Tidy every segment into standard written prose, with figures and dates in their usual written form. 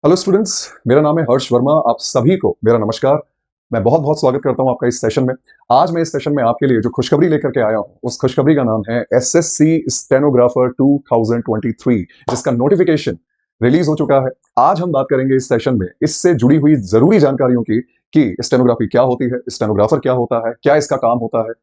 Hello students, मेरा नाम है हर्ष वर्मा। आप सभी को मेरा नमस्कार। मैं बहुत बहुत स्वागत करता हूं आपका इस सेशन में। आज मैं इस सेशन में आपके लिए जो खुशखबरी लेकर के आया हूं, उस खुशखबरी का नाम है एसएससी स्टेनोग्राफर 2023, जिसका नोटिफिकेशन रिलीज हो चुका है। आज हम बात करेंगे इस सेशन में इससे जुड़ी हुई जरूरी जानकारियों की कि स्टेनोग्राफी क्या होती है, स्टेनोग्राफर क्या होता है, क्या इसका काम होता है,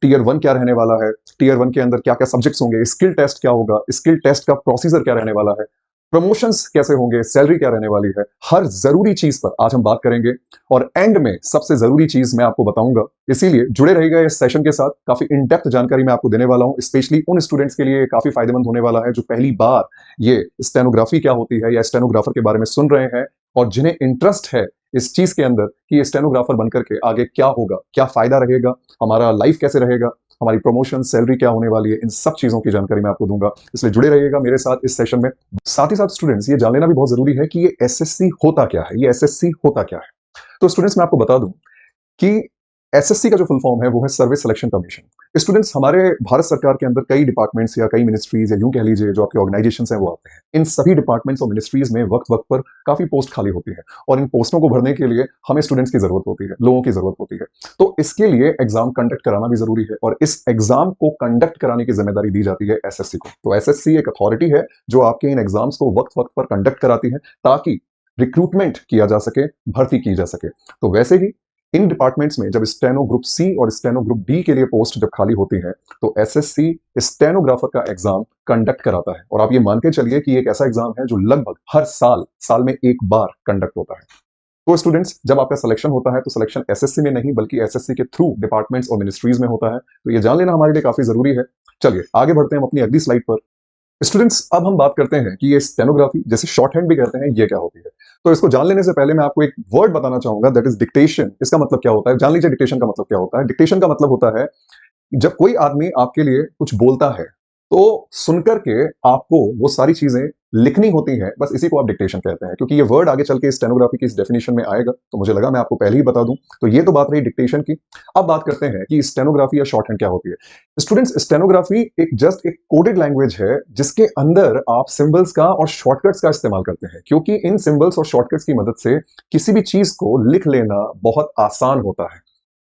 टीयर 1 क्या रहने वाला है, टीयर 1 के अंदर क्या क्या सब्जेक्ट्स होंगे, स्किल टेस्ट क्या होगा, स्किल टेस्ट का प्रोसीजर क्या रहने वाला है, प्रमोशंस कैसे होंगे, सैलरी क्या रहने वाली है, हर जरूरी चीज पर आज हम बात करेंगे। और एंड में सबसे जरूरी चीज मैं आपको बताऊंगा, इसीलिए जुड़े रहिएगा इस सेशन के साथ। काफी इन डेप्थ जानकारी मैं आपको देने वाला हूं, स्पेशली उन स्टूडेंट्स के लिए काफी फायदेमंद होने वाला है जो पहली बार ये स्टेनोग्राफी क्या होती है या स्टेनोग्राफर के बारे में सुन रहे हैं और जिन्हें इंटरेस्ट है इस चीज के अंदर कि ये स्टेनोग्राफर बनकर के आगे क्या होगा, क्या फायदा रहेगा, हमारा लाइफ कैसे रहेगा, हमारी प्रमोशन सैलरी क्या होने वाली है, इन सब चीजों की जानकारी मैं आपको दूंगा। इसलिए जुड़े रहिएगा मेरे साथ इस सेशन में। साथ ही साथ स्टूडेंट्स ये जान लेना भी बहुत जरूरी है कि ये एसएससी होता क्या है, ये एसएससी होता क्या है। तो स्टूडेंट्स मैं आपको बता दूं कि एसएससी का जो फुल फॉर्म है वो है सर्विस सिलेक्शन कमीशन। स्टूडेंट्स, हमारे भारत सरकार के अंदर कई डिपार्टमेंट्स या कई मिनिस्ट्रीज या यूं कह लीजिए जो आपके ऑर्गेनाइजेशंस हैं वो आते हैं। इन सभी डिपार्टमेंट्स और मिनिस्ट्रीज में वक्त वक्त पर काफी पोस्ट खाली होती है और इन पोस्टों को भरने के लिए हमें स्टूडेंट्स की जरूरत होती है, लोगों की जरूरत होती है। तो इसके लिए एग्जाम कंडक्ट कराना भी जरूरी है और इस एग्जाम को कंडक्ट कराने की जिम्मेदारी दी जाती है एसएससी को। तो एसएससी एक अथॉरिटी है जो आपके इन एग्जाम्स को वक्त वक्त पर कंडक्ट कराती है ताकि रिक्रूटमेंट किया जा सके, भर्ती की जा सके। तो वैसे ही इन डिपार्टमेंट्स में जब स्टेनो ग्रुप सी और स्टेनो ग्रुप डी के लिए पोस्ट जब खाली होती है तो एसएससी स्टेनोग्राफर का एग्जाम कंडक्ट कराता है। और आप ये मान के चलिए कि एक ऐसा एग्जाम है जो लगभग हर साल साल में एक बार कंडक्ट होता है। तो स्टूडेंट्स, जब आपका सिलेक्शन होता है तो सिलेक्शन एसएससी में नहीं बल्कि एसएससी के थ्रू डिपार्टमेंट्स और मिनिस्ट्रीज में होता है। तो ये जान लेना हमारे लिए काफी जरूरी है। चलिए आगे बढ़ते हैं हम अपनी अगली स्लाइड पर। स्टूडेंट्स, अब हम बात करते हैं कि ये स्टेनोग्राफी, जैसे शॉर्ट हैंड भी कहते हैं, ये क्या होती है। तो इसको जान लेने से पहले मैं आपको एक वर्ड बताना चाहूंगा, दैट इज डिक्टेशन। इसका मतलब क्या होता है, जान लीजिए डिक्टेशन का मतलब क्या होता है। डिक्टेशन का मतलब होता है जब कोई आदमी आपके लिए कुछ बोलता है तो सुनकर के आपको वो सारी चीजें लिखनी होती हैं, बस इसी को आप डिक्टेशन कहते हैं। क्योंकि ये वर्ड आगे चल के स्टेनोग्राफी की इस डेफिनेशन में आएगा तो मुझे लगा मैं आपको पहले ही बता दूं। तो ये तो बात रही डिक्टेशन की। अब बात करते हैं कि स्टेनोग्राफी या शॉर्ट हैंड क्या होती है। स्टूडेंट्स, स्टेनोग्राफी एक जस्ट एक कोडेड लैंग्वेज है जिसके अंदर आप सिंबल्स का और शॉर्टकट्स का इस्तेमाल करते हैं, क्योंकि इन सिंबल्स और शॉर्टकट्स की मदद से किसी भी चीज को लिख लेना बहुत आसान होता है।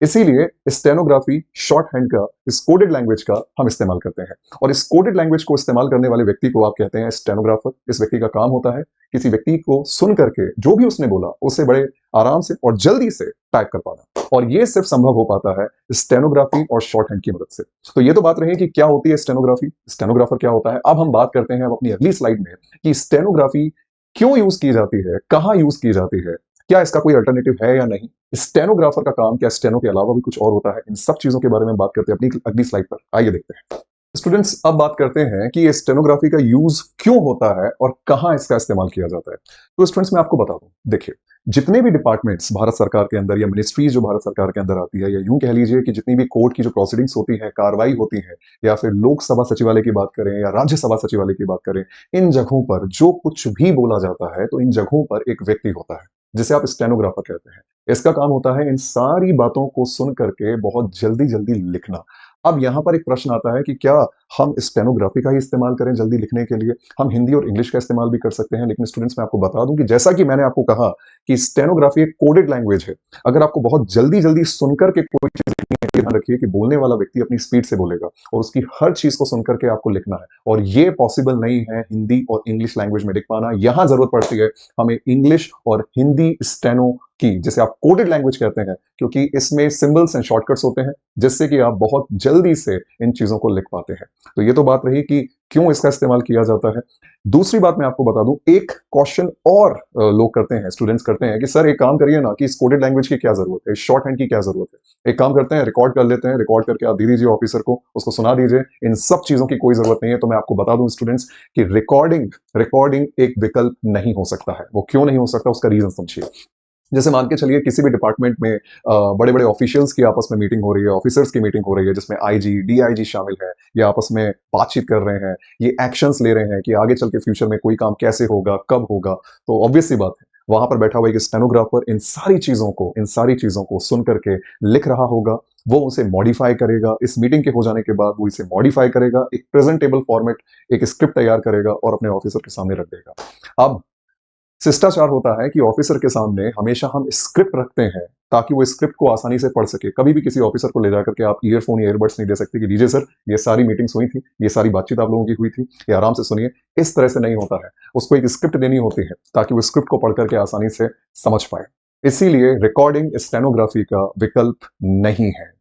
इसीलिए स्टेनोग्राफी शॉर्ट हैंड का, इस कोडेड लैंग्वेज का हम इस्तेमाल करते हैं। और इस कोडेड लैंग्वेज को इस्तेमाल करने वाले व्यक्ति को आप कहते हैं स्टेनोग्राफर। इस व्यक्ति का काम होता है किसी व्यक्ति को सुन करके जो भी उसने बोला उसे बड़े आराम से और जल्दी से टाइप कर पाना, और ये सिर्फ संभव हो पाता है स्टेनोग्राफी और शॉर्ट हैंड की मदद से। तो ये तो बात रही कि क्या होती है स्टेनोग्राफी, स्टेनोग्राफर क्या होता है। अब हम बात करते हैं अब अपनी अगली स्लाइड में कि स्टेनोग्राफी क्यों यूज की जाती है, कहां यूज की जाती है, क्या इसका कोई अल्टरनेटिव है या नहीं, स्टेनोग्राफर का काम क्या स्टेनो के अलावा भी कुछ और होता है। इन सब चीजों के बारे में बात करते हैं अपनी अगली स्लाइड पर। आइए देखते हैं स्टूडेंट्स। अब बात करते हैं कि ये स्टेनोग्राफी का यूज क्यों होता है और कहां इसका इस्तेमाल किया जाता है। तो स्टूडेंट्स मैं आपको बता दूं, देखिए जितने भी डिपार्टमेंट्स भारत सरकार के अंदर या मिनिस्ट्रीज जो भारत सरकार के अंदर आती है, या यूं कह लीजिए कि जितनी भी कोर्ट की जो प्रोसीडिंग्स होती है, कार्रवाई होती है, या फिर लोकसभा सचिवालय की बात करें या राज्यसभा सचिवालय की बात करें, इन जगहों पर जो कुछ भी बोला जाता है तो इन जगहों पर एक व्यक्ति होता है जिसे आप स्टेनोग्राफर कहते हैं। इसका काम होता है इन सारी बातों को सुन करके बहुत जल्दी जल्दी लिखना। अब यहां पर एक प्रश्न आता है कि क्या हम स्टेनोग्राफी का ही इस्तेमाल करें जल्दी लिखने के लिए। हम हिंदी और इंग्लिश का इस्तेमाल भी कर सकते हैं, लेकिन स्टूडेंट्स मैं आपको बता दूं कि जैसा कि मैंने आपको कहा कि स्टेनोग्राफी एक कोडेड लैंग्वेज है। अगर आपको बहुत जल्दी जल्दी सुनकर के कोई चीज लिखनी है, ध्यान रखिए कि बोलने वाला व्यक्ति अपनी स्पीड से बोलेगा और उसकी हर चीज को सुनकर के आपको लिखना है, और ये पॉसिबल नहीं है हिंदी और इंग्लिश लैंग्वेज में लिख पाना। यहां जरूरत पड़ती है हमें इंग्लिश और हिंदी स्टेनो की, जिसे आप कोडेड लैंग्वेज कहते हैं, क्योंकि इसमें सिंबल्स एंड शॉर्टकट्स होते हैं जिससे कि आप बहुत जल्दी से इन चीजों को लिख पाते हैं। तो ये तो बात रही कि क्यों इसका इस्तेमाल किया जाता है। दूसरी बात मैं आपको बता दूं, एक क्वेश्चन और लोग करते हैं, स्टूडेंट्स करते हैं कि सर एक काम करिए ना कि इस कोडेड लैंग्वेज की क्या जरूरत है, शॉर्ट हैंड की क्या जरूरत है। एक काम करते हैं, रिकॉर्ड कर लेते हैं, रिकॉर्ड करके आप दे दीजिए ऑफिसर को, उसको सुना दीजिए। इन सब चीजों की कोई जरूरत नहीं है। तो मैं आपको बता दूं स्टूडेंट्स कि रिकॉर्डिंग रिकॉर्डिंग एक विकल्प नहीं हो सकता है। वो क्यों नहीं हो सकता, उसका रीजन समझिए। जैसे मान के चलिए किसी भी डिपार्टमेंट में बड़े बड़े ऑफिशियल्स की आपस में मीटिंग हो रही है, ऑफिसर्स की मीटिंग हो रही है, जिसमें आईजी डीआईजी शामिल है, ये आपस में बातचीत कर रहे हैं, ये एक्शंस ले रहे हैं कि आगे चल के फ्यूचर में कोई काम कैसे होगा, कब होगा। तो ऑब्वियस सी बात है वहां पर बैठा हुआ एक स्टेनोग्राफर इन सारी चीजों को सुन करके लिख रहा होगा। वो उसे मॉडिफाई करेगा, इस मीटिंग के हो जाने के बाद वो इसे मॉडिफाई करेगा, एक प्रेजेंटेबल फॉर्मेट, एक स्क्रिप्ट तैयार करेगा और अपने ऑफिसर के सामने रख देगा। अब शिष्टाचार होता है कि ऑफिसर के सामने हमेशा हम स्क्रिप्ट रखते हैं ताकि वो स्क्रिप्ट को आसानी से पढ़ सके। कभी भी किसी ऑफिसर को ले जाकर के आप ईयरफोन या ईयरबड्स नहीं दे सकते कि लीजिए सर, ये सारी मीटिंग्स हुई थी, ये सारी बातचीत आप लोगों की हुई थी, ये आराम से सुनिए। इस तरह से नहीं होता है। उसको एक स्क्रिप्ट देनी होती है ताकि वो स्क्रिप्ट को पढ़ करके आसानी से समझ पाए। इसीलिए रिकॉर्डिंग स्टेनोग्राफी का विकल्प नहीं है।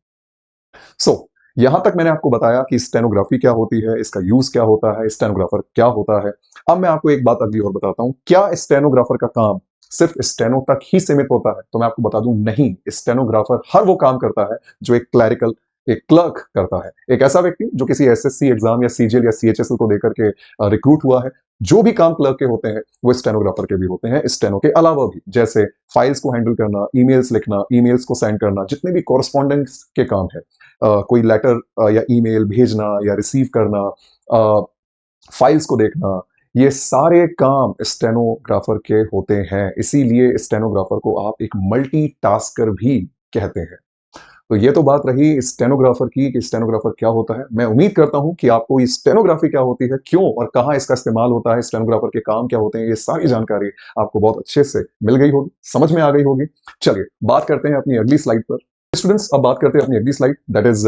यहां तक मैंने आपको बताया कि स्टेनोग्राफी क्या होती है, इसका यूज क्या होता है, स्टेनोग्राफर क्या होता है। अब मैं आपको एक बात अगली और बताता हूं, क्या स्टेनोग्राफर का काम सिर्फ स्टेनो तक ही सीमित होता है? तो मैं आपको बता दूं, नहीं। स्टेनोग्राफर हर वो काम करता है जो एक क्लैरिकल, एक क्लर्क करता है। एक ऐसा व्यक्ति जो किसी एसएससी एग्जाम या सीजीएल या सीएचएसएल को देकर के रिक्रूट हुआ है। जो भी काम क्लर्क के होते हैं वो स्टेनोग्राफर के भी होते हैं, स्टेनो के अलावा भी। जैसे फाइल्स को हैंडल करना, ईमेल्स लिखना, ईमेल्स को सेंड करना, जितने भी कॉरेस्पॉन्डेंस के काम है, कोई लेटर या ईमेल भेजना या रिसीव करना, फाइल्स को देखना, ये सारे काम स्टेनोग्राफर के होते हैं। इसीलिए स्टेनोग्राफर को आप एक मल्टीटास्कर भी कहते हैं। तो ये तो बात रही स्टेनोग्राफर की कि स्टेनोग्राफर क्या होता है। मैं उम्मीद करता हूं कि आपको ये स्टेनोग्राफी क्या होती है, क्यों और कहां इसका इस्तेमाल होता है, स्टेनोग्राफर के काम क्या होते हैं, ये सारी जानकारी आपको बहुत अच्छे से मिल गई होगी, समझ में आ गई होगी। चलिए बात करते हैं अपनी अगली स्लाइड पर। स्टूडेंट्स, अब बात करते हैं अपनी अगली slide, that is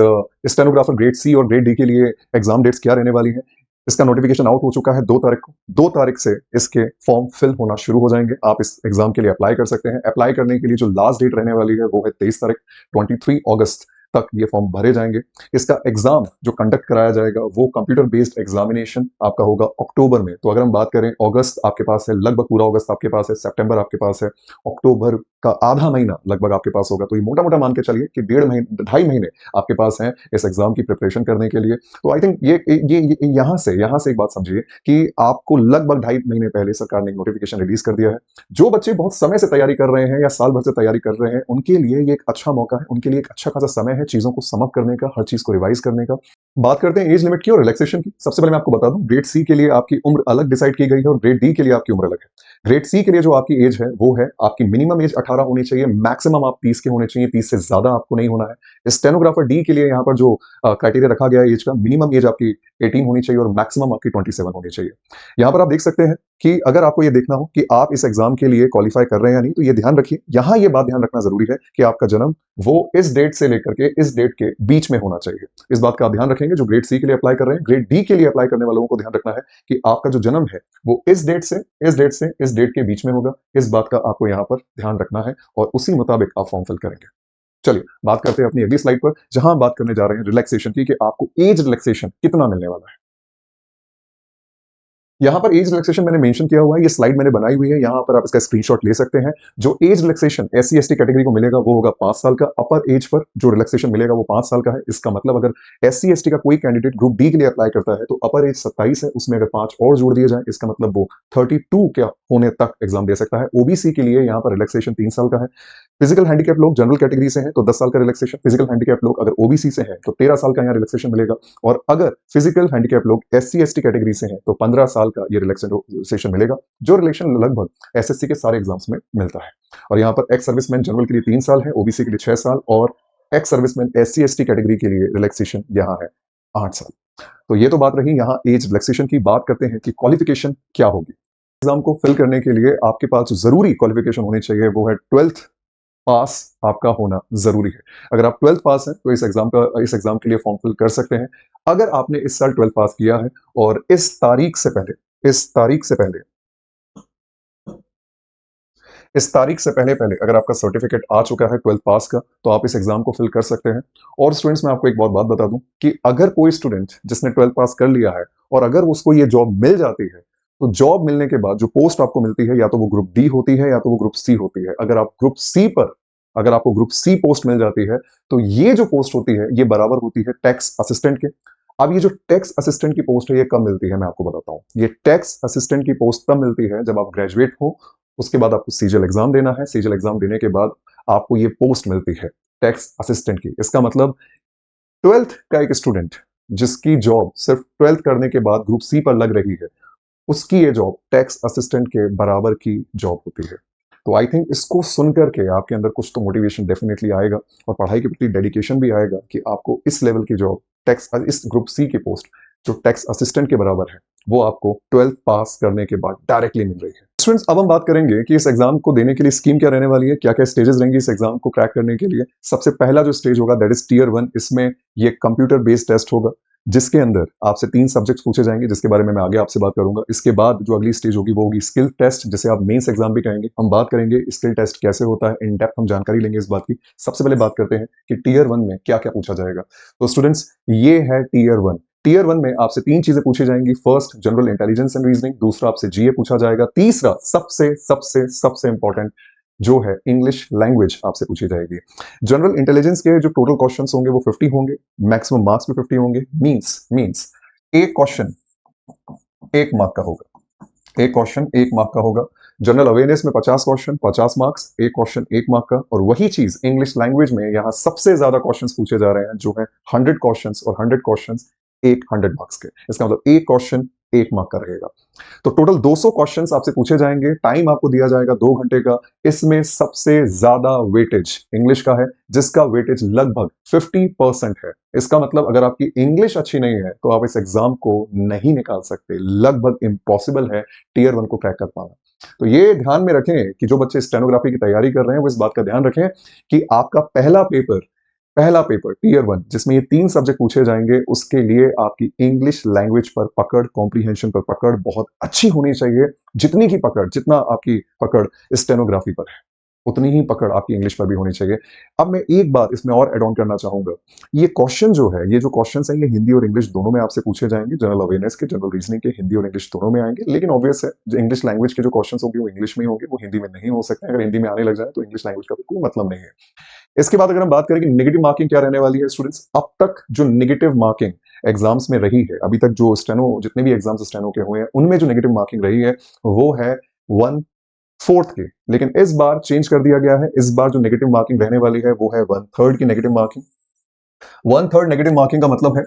stenographer grade C और ग्रेड डी के लिए एग्जाम डेट्स क्या रहने वाली हैं। इसका नोटिफिकेशन आउट हो चुका है 2 तारीख को। 2 तारीख से इसके फॉर्म फिल होना शुरू हो जाएंगे। आप इस एग्जाम के लिए अप्लाई कर सकते हैं। अप्लाई करने के लिए जो लास्ट डेट रहने वाली है वो है 23 तारीख, 23 अगस्त तक ये फॉर्म भरे जाएंगे। इसका एग्जाम जो कंडक्ट कराया जाएगा वो कंप्यूटर बेस्ड एग्जामिनेशन आपका होगा अक्टूबर में। तो अगर हम बात करें, अगस्त आपके पास है, लगभग पूरा अगस्त आपके पास है, सितंबर आपके पास है, अक्टूबर का आधा महीना लगभग आपके पास होगा। तो ये मोटा मोटा मान के चलिए कि 1.5 महीने आपके पास है इस एग्जाम की प्रिपरेशन करने के लिए। तो आई थिंक ये यहाँ से एक बात समझिए कि आपको लगभग 2.5 महीने पहले सरकार ने एक नोटिफिकेशन रिलीज कर दिया है। जो बच्चे बहुत समय से तैयारी कर रहे हैं या साल भर से तैयारी कर रहे हैं, उनके लिए ये एक अच्छा मौका है, उनके लिए एक अच्छा खासा समय है चीजों को समअप करने का, हर चीज को रिवाइज करने का। बात करते हैं एज लिमिट की और रिलैक्सेशन की। सबसे पहले मैं आपको बता दूं, ग्रेड सी के लिए आपकी उम्र अलग डिसाइड की गई है और ग्रेड डी के लिए आपकी उम्र अलग है। ग्रेड सी के लिए जो आपकी एज है वो है, आपकी मिनिमम एज 18 होनी चाहिए, मैक्सिमम आप 30 के होने चाहिए, 30 से ज्यादा आपको नहीं होना है। स्टेनोग्राफर डी के लिए यहाँ पर जो क्राइटेरिया रखा गया है एज का, मिनिमम एज आपकी 18 होनी चाहिए और मैक्सिमम आपकी 27 होनी चाहिए। यहाँ पर आप देख सकते हैं कि अगर आपको ये देखना हो कि आप इस एग्जाम के लिए क्वालिफाई कर रहे हैं या नहीं, तो ये ध्यान रखिए, यहाँ ये बात ध्यान रखना जरूरी है कि आपका जन्म वो इस डेट से लेकर के इस डेट के बीच में होना चाहिए। इस बात का आप ध्यान रखेंगे जो ग्रेड सी के लिए अप्लाई कर रहे हैं। ग्रेड डी के लिए अप्लाई करने वालों को ध्यान रखना है कि आपका जो जन्म है वो इस डेट से इस डेट से इस डेट के बीच में होगा। इस बात का आपको यहाँ पर ध्यान रखना है और उसी मुताबिक आप फॉर्म फिल करेंगे। चलिए बात करते हैं अपनी अगली स्लाइड पर, जहां हम बात करने जा रहे हैं रिलैक्सेशन की, कि आपको एज रिलैक्सेशन कितना मिलने वाला है। यहाँ पर एज रिलैक्सेशन मैंने मेंशन किया हुआ है, ये स्लाइड मैंने बनाई हुई है, यहाँ पर आप इसका स्क्रीनशॉट ले सकते हैं। जो age relaxation SC ST category को मिलेगा वो होगा 5 साल का। अपर एज पर जो रिलैक्सेशन मिलेगा वो 5 साल का है। इसका मतलब अगर एससी एसटी का कोई कैंडिडेट ग्रुप डी के लिए अप्लाई करता है तो अपर एज 27 है, उसमें अगर 5 और जोड़ दिए जाए, इसका मतलब वो 32 क्या होने तक एग्जाम दे सकता है। ओबीसी के लिए यहाँ पर रिलैक्सेशन 3 साल का है। फिजिकल हैंडीकैप लोग जनरल कैटेगरी से हैं तो 10 साल का रिलैक्सेशन। फिजिकल हैंडीकैप लोग अगर ओबीसी से हैं तो 13 साल का यहाँ रिलैक्सेशन मिलेगा। और अगर फिजिकल हैंडीकैप लोग एससी एसटी कैटेगरी से हैं तो 15 साल का ये रिलैक्सेशन मिलेगा, जो रिलेक्शन लगभग एसएससी के सारे एग्जाम्स में मिलता है। और यहाँ पर एक्स सर्विसमैन जनरल के लिए 3 साल है, ओबीसी के लिए 6 साल और ex serviceman SC ST category के लिए रिलैक्सेशन यहाँ है 8 साल। तो ये तो बात रही यहाँ एज रिलैक्सेशन की। बात करते हैं कि क्वालिफिकेशन क्या होगी। एग्जाम को फिल करने के लिए आपके पास जो जरूरी क्वालिफिकेशन होनी चाहिए वो है 12th पास आपका होना जरूरी है। अगर आप 12th पास हैं तो इस एग्जाम के लिए फॉर्म फिल कर सकते हैं। अगर आपने इस साल 12th पास किया है और इस तारीख से पहले अगर आपका सर्टिफिकेट आ चुका है 12th पास का, तो आप इस एग्जाम को फिल कर सकते हैं। और स्टूडेंट्स, मैं आपको एक बहुत बात बता दूं कि अगर कोई स्टूडेंट जिसने 12th पास कर लिया है और अगर उसको ये जॉब मिल जाती है, तो जॉब मिलने के बाद जो पोस्ट आपको मिलती है या तो वो ग्रुप डी होती है या तो वो ग्रुप सी होती है। अगर आपको ग्रुप सी पोस्ट मिल जाती है तो ये जो पोस्ट होती है ये बराबर होती है टैक्स असिस्टेंट के। अब ये जो टैक्स असिस्टेंट की पोस्ट है ये कब मिलती है मैं आपको बताता हूँ। ये टैक्स असिस्टेंट की पोस्ट तब मिलती है जब आप ग्रेजुएट हो, उसके बाद आपको सीजीएल एग्जाम देना है, सीजीएल एग्जाम देने के बाद आपको ये पोस्ट मिलती है टैक्स असिस्टेंट की। इसका मतलब 12th का एक स्टूडेंट जिसकी जॉब सिर्फ 12th करने के बाद ग्रुप सी पर लग रही है, उसकी ये जॉब टैक्स असिस्टेंट के बराबर की जॉब होती है। तो आई थिंक इसको सुनकर के आपके अंदर कुछ तो मोटिवेशन डेफिनेटली आएगा और पढ़ाई के प्रति डेडिकेशन भी आएगा कि आपको इस लेवल की जॉब इस ग्रुप सी की पोस्ट जो टैक्स असिस्टेंट के बराबर है वो आपको 12th पास करने के बाद डायरेक्टली मिल रही है। स्टूडेंट्स, अब हम बात करेंगे कि इस एग्जाम को देने के लिए स्कीम क्या रहने वाली है, क्या क्या स्टेजेस रहेंगी इस एग्जाम को क्रैक करने के लिए। सबसे पहला जो स्टेज होगा दैट इज टीयर 1। इसमें ये कंप्यूटर बेस्ड टेस्ट होगा जिसके अंदर आपसे 3 सब्जेक्ट्स पूछे जाएंगे, जिसके बारे में मैं आगे आपसे बात करूंगा। इसके बाद जो अगली स्टेज होगी वो होगी स्किल टेस्ट, जिसे आप मेंस एग्जाम भी कहेंगे। हम बात करेंगे स्किल टेस्ट कैसे होता है, इन डेप्थ हम जानकारी लेंगे इस बात की। सबसे पहले बात करते हैं कि टीयर 1 में क्या क्या पूछा जाएगा। तो स्टूडेंट्स, ये है टीयर 1। टीयर 1 में आपसे 3 चीजें पूछी जाएंगी। First, general intelligence and reasoning. दूसरा, आपसे जीए पूछा जाएगा। तीसरा, सबसे सबसे सबसे इंपॉर्टेंट जो है इंग्लिश लैंग्वेज आपसे पूछी जाएगी। जनरल इंटेलिजेंस के जो टोटल क्वेश्चंस होंगे वो 50 होंगे, मैक्सिमम मार्क्स भी 50 होंगे। मींस एक क्वेश्चन 1 मार्क का होगा। एक क्वेश्चन 1 मार्क का होगा। जनरल अवेयरनेस में 50 क्वेश्चन 50 मार्क्स, एक क्वेश्चन 1 मार्क का। और वही चीज इंग्लिश लैंग्वेज में यहाँ सबसे ज्यादा क्वेश्चंस पूछे जा रहे हैं जो है 100 क्वेश्चंस, और 100 क्वेश्चंस 100 मार्क्स के। इसका मतलब एक क्वेश्चन 1 मार्क का रहेगा। तो टोटल 200 क्वेश्चंस आपसे पूछे जाएंगे। टाइम आपको दिया जाएगा 2 घंटे का। इसमें सबसे ज्यादा वेटेज इंग्लिश का है, जिसका वेटेज लगभग 50% है। इसका मतलब अगर आपकी इंग्लिश अच्छी नहीं है तो आप इस एग्जाम को नहीं निकाल सकते। लगभग इम्पॉसिबल है टीयर 1 को क्रैक कर पाना। तो ये ध्यान में रखें कि जो बच्चे स्टेनोग्राफी की तैयारी कर रहे हैं वो इस बात का ध्यान रखें कि आपका पहला पेपर टीयर 1 जिसमें ये 3 सब्जेक्ट पूछे जाएंगे, उसके लिए आपकी इंग्लिश लैंग्वेज पर पकड़, कॉम्प्रिहेंशन पर पकड़ बहुत अच्छी होनी चाहिए। जितनी की पकड़, जितना आपकी पकड़ स्टेनोग्राफी पर है, उतनी ही पकड़ आपकी इंग्लिश पर भी होनी चाहिए। अब मैं एक बात इसमें और एड ऑन करना चाहूंगा। ये क्वेश्चन जो है, ये जो क्वेश्चंस हैं, ये हिंदी और इंग्लिश दोनों में आपसे पूछे जाएंगे। जनरल अवेयरनेस के, जनरल रीजनिंग के हिंदी और इंग्लिश दोनों में आएंगे। लेकिन ऑब्वियस है जो इंग्लिश लैंग्वेज के जो क्वेश्चंस होंगे वो इंग्लिश में ही होंगे, वो हिंदी में नहीं हो सकते। अगर हिंदी में आने लग जाए तो इंग्लिश लैंग्वेज का भी कोई मतलब नहीं है। इसके बाद अगर हम बात करें कि नेगेटिव मार्किंग क्या रहने वाली है स्टूडेंट्स, अब तक जो नेगेटिव मार्किंग एग्जाम्स में रही है, अभी तक जो स्टेनो, जितने भी एग्जाम्स स्टेनो के हुए हैं, उनमें जो नेगेटिव मार्किंग रही है वो है 1/4 की। लेकिन इस बार चेंज कर दिया गया है। इस बार जो नेगेटिव मार्किंग रहने वाली है वो है 1/3 की नेगेटिव मार्किंग। 1/3 नेगेटिव मार्किंग का मतलब है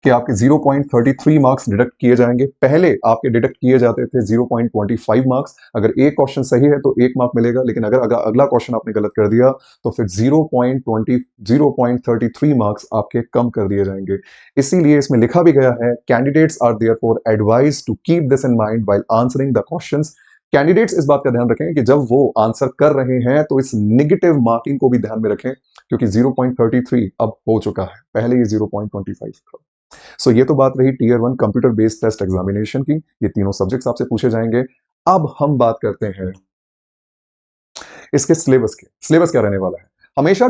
कि आपके 0.33 मार्क्स डिडक्ट किए जाएंगे। पहले आपके डिडक्ट किए जाते थे 0.25 मार्क्स। अगर एक क्वेश्चन सही है तो 1 मार्क मिलेगा, लेकिन अगर अगला क्वेश्चन आपने गलत कर दिया तो फिर 0.33 मार्क्स आपके कम कर दिए जाएंगे। इसीलिए इसमें लिखा भी गया है, candidates are therefore advised to keep this in mind while answering the questions. Candidates इस बात का ध्यान रखें कि जब वो आंसर कर रहे हैं तो इस नेगेटिव मार्किंग को भी ध्यान में रखें, क्योंकि 0.33 अब हो चुका है, पहले ये 0.25 था। सो ये तो बात रही tier 1 computer based test examination की। ये तीनों सब्जेक्ट्स आपसे पूछे जाएंगे। अब हम बात करते हैं इसके सिलेबस के। सिलेबस क्या रहने वाला है? हमेशा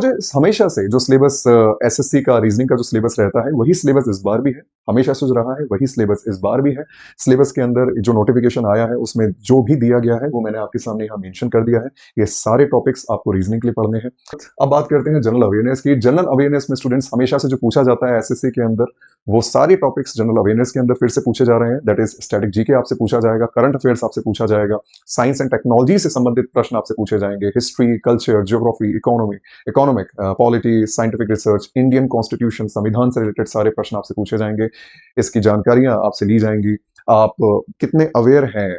से जो सिलेबस एसएससी का रीजनिंग का जो सिलेबस रहता है वही सिलेबस इस बार भी है। हमेशा से जो रहा है वही सिलेबस इस बार भी है। सिलेबस के अंदर जो नोटिफिकेशन आया है उसमें जो भी दिया गया है वो मैंने आपके सामने यहाँ मेंशन कर दिया है। ये सारे टॉपिक्स आपको रीजनिंग के लिए पढ़ने हैं। अब बात करते हैं जनरल अवेयरनेस की। जनरल अवेयरनेस में स्टूडेंट्स हमेशा से जो पूछा जाता है एसएससी के अंदर, वो सारे टॉपिक्स जनरल अवेयरनेस के अंदर फिर से पूछे जा रहे हैं। दैट इज स्टैटिक जीके आपसे पूछा जाएगा, करंट अफेयर्स आपसे पूछा जाएगा, साइंस एंड टेक्नोलॉजी से संबंधित प्रश्न आपसे पूछे जाएंगे, history, culture, geography, economic, polity, scientific research, Indian constitution, संविधान से रिलेटेड सारे प्रश्न आपसे पूछे जाएंगे। इसकी जानकारियां आपसे ली जाएंगी। आप कितने अवेयर हैं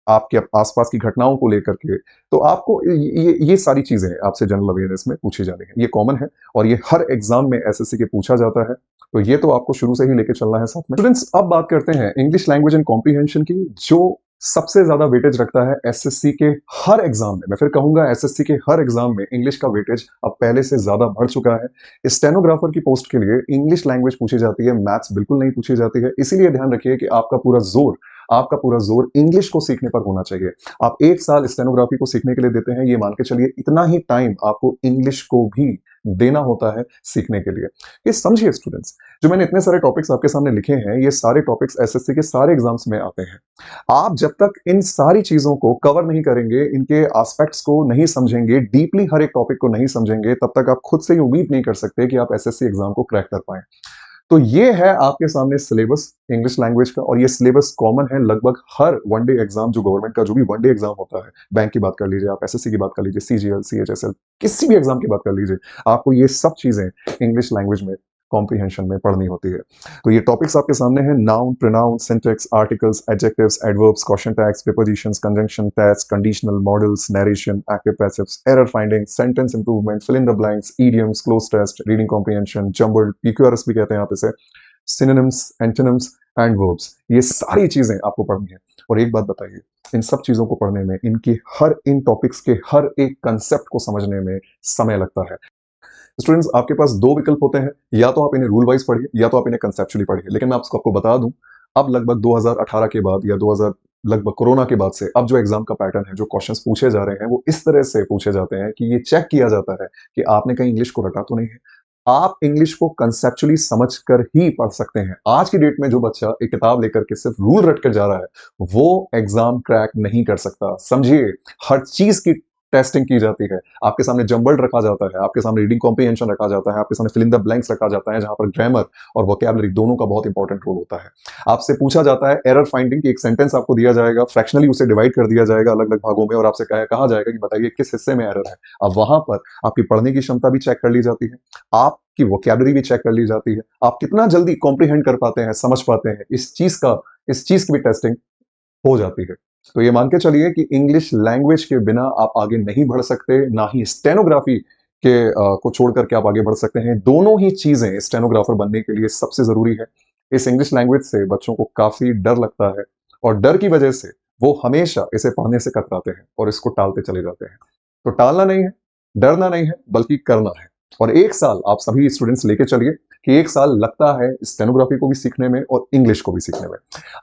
आपके आसपास की घटनाओं को लेकर के, तो आपको ये सारी चीजें आपसे जनरल अवेयरनेस में पूछी जानी है। ये कॉमन है और ये हर एग्जाम में एसएससी के पूछा जाता है। तो ये तो आपको शुरू से ही लेके चलना है साथ में। स्टूडेंट्स, अब बात करते हैं इंग्लिश लैंग्वेज एंड कॉम्प्रिहेंशन की, जो सबसे ज्यादा वेटेज रखता है एसएससी के हर एग्जाम में। मैं फिर कहूंगा एसएससी के हर एग्जाम में इंग्लिश का वेटेज अब पहले से ज्यादा बढ़ चुका है। स्टेनोग्राफर की पोस्ट के लिए इंग्लिश लैंग्वेज पूछी जाती है, मैथ्स बिल्कुल नहीं पूछी जाती है। इसीलिए ध्यान रखिए कि आपका पूरा जोर इंग्लिश को सीखने पर होना चाहिए। आप 1 साल स्टेनोग्राफी को सीखने के लिए देते हैं, ये मान के चलिए इतना ही टाइम आपको इंग्लिश को भी देना होता है सीखने के लिए। ये समझिए स्टूडेंट्स, जो मैंने इतने सारे टॉपिक्स आपके सामने लिखे हैं, ये सारे टॉपिक्स एसएससी के सारे एग्जाम्स में आते हैं। आप जब तक इन सारी चीजों को कवर नहीं करेंगे, इनके एस्पेक्ट्स को नहीं समझेंगे, डीपली हर एक टॉपिक को नहीं समझेंगे, तब तक आप खुद से ही उम्मीद नहीं कर सकते कि आप एसएससी एग्जाम को क्रैक कर पाए। तो ये है आपके सामने सिलेबस इंग्लिश लैंग्वेज का, और ये सिलेबस कॉमन है लगभग हर वनडे एग्जाम, जो गवर्नमेंट का जो भी वनडे एग्जाम होता है, बैंक की बात कर लीजिए आप, एसएससी की बात कर लीजिए, सीजीएल, सीएचएसएल, किसी भी एग्जाम की बात कर लीजिए, आपको ये सब चीजें इंग्लिश लैंग्वेज में कॉम्प्रिहेंशन में पढ़नी होती है। तो ये टॉपिक्स आपके सामने हैं: noun, pronoun, syntax, articles, adjectives, adverbs, question tags, prepositions, conjunction, test, conditional, modals, narration, active passives, error finding, sentence improvement, fill in the blanks, idioms, cloze test, reading comprehension, jumbled, PQRS भी कहते हैं आप इसे, synonyms, antonyms, and verbs, ये सारी चीजें आपको पढ़नी है। और एक बात बताइए, इन सब चीजों को पढ़ने में, इन टॉपिक्स के हर एक कंसेप्ट को समझने में समय लगता है। स्टूडेंट्स, आपके पास दो विकल्प होते हैं, या तो आप इन्हें रूल वाइज पढ़िए या तो आप इन्हें कंसेप्चुअली पढ़िए। लेकिन मैं आपको बता दूं, अब लगभग 2018 के बाद या 2000 लगभग कोरोना के बाद से अब जो एग्जाम का पैटर्न है, जो क्वेश्चंस पूछे जा रहे हैं, वो इस तरह से पूछे जाते हैं कि ये चेक किया जाता है कि आपने कहीं इंग्लिश को रटा तो नहीं है। आप इंग्लिश को कंसेप्चुअली समझ कर ही पढ़ सकते हैं। आज की डेट में जो बच्चा एक किताब लेकर के सिर्फ रूल रट कर जा रहा है, वो एग्जाम क्रैक नहीं कर सकता। समझिए, हर चीज की टेस्टिंग की जाती है। आपके सामने जंबल्ड रखा जाता है, आपके सामने रीडिंग कॉम्प्रिहेंशन रखा जाता है, आपके सामने फिल इन द ब्लैंक्स रखा जाता है, जहां पर ग्रामर और वोकैबुलरी दोनों का बहुत इंपॉर्टेंट रोल होता है। आपसे पूछा जाता है एरर फाइंडिंग, की एक सेंटेंस आपको दिया जाएगा, फ्रैक्शनली उसे डिवाइड कर दिया जाएगा अलग अलग भागों में, और आपसे कहा जाएगा कि बताइए किस हिस्से में एरर है। अब वहां पर आपकी पढ़ने की क्षमता भी चेक कर ली जाती है, आपकी वोकैबुलरी भी चेक कर ली जाती है, आप कितना जल्दी कॉम्प्रिहेंड कर पाते हैं, समझ पाते हैं, इस चीज की भी टेस्टिंग हो जाती है। तो ये मान के चलिए कि इंग्लिश लैंग्वेज के बिना आप आगे नहीं बढ़ सकते, ना ही स्टेनोग्राफी को छोड़ करके आप आगे बढ़ सकते हैं। दोनों ही चीजें स्टेनोग्राफर बनने के लिए सबसे जरूरी है। इस इंग्लिश लैंग्वेज से बच्चों को काफी डर लगता है, और डर की वजह से वो हमेशा इसे पढ़ने से कतराते हैं और इसको टालते चले जाते हैं। तो टालना नहीं है, डरना नहीं है, बल्कि करना है। और एक साल आप सभी स्टूडेंट्स लेके चलिए कि एक साल लगता है स्टेनोग्राफी को भी सीखने में और इंग्लिश को भी सीखने में।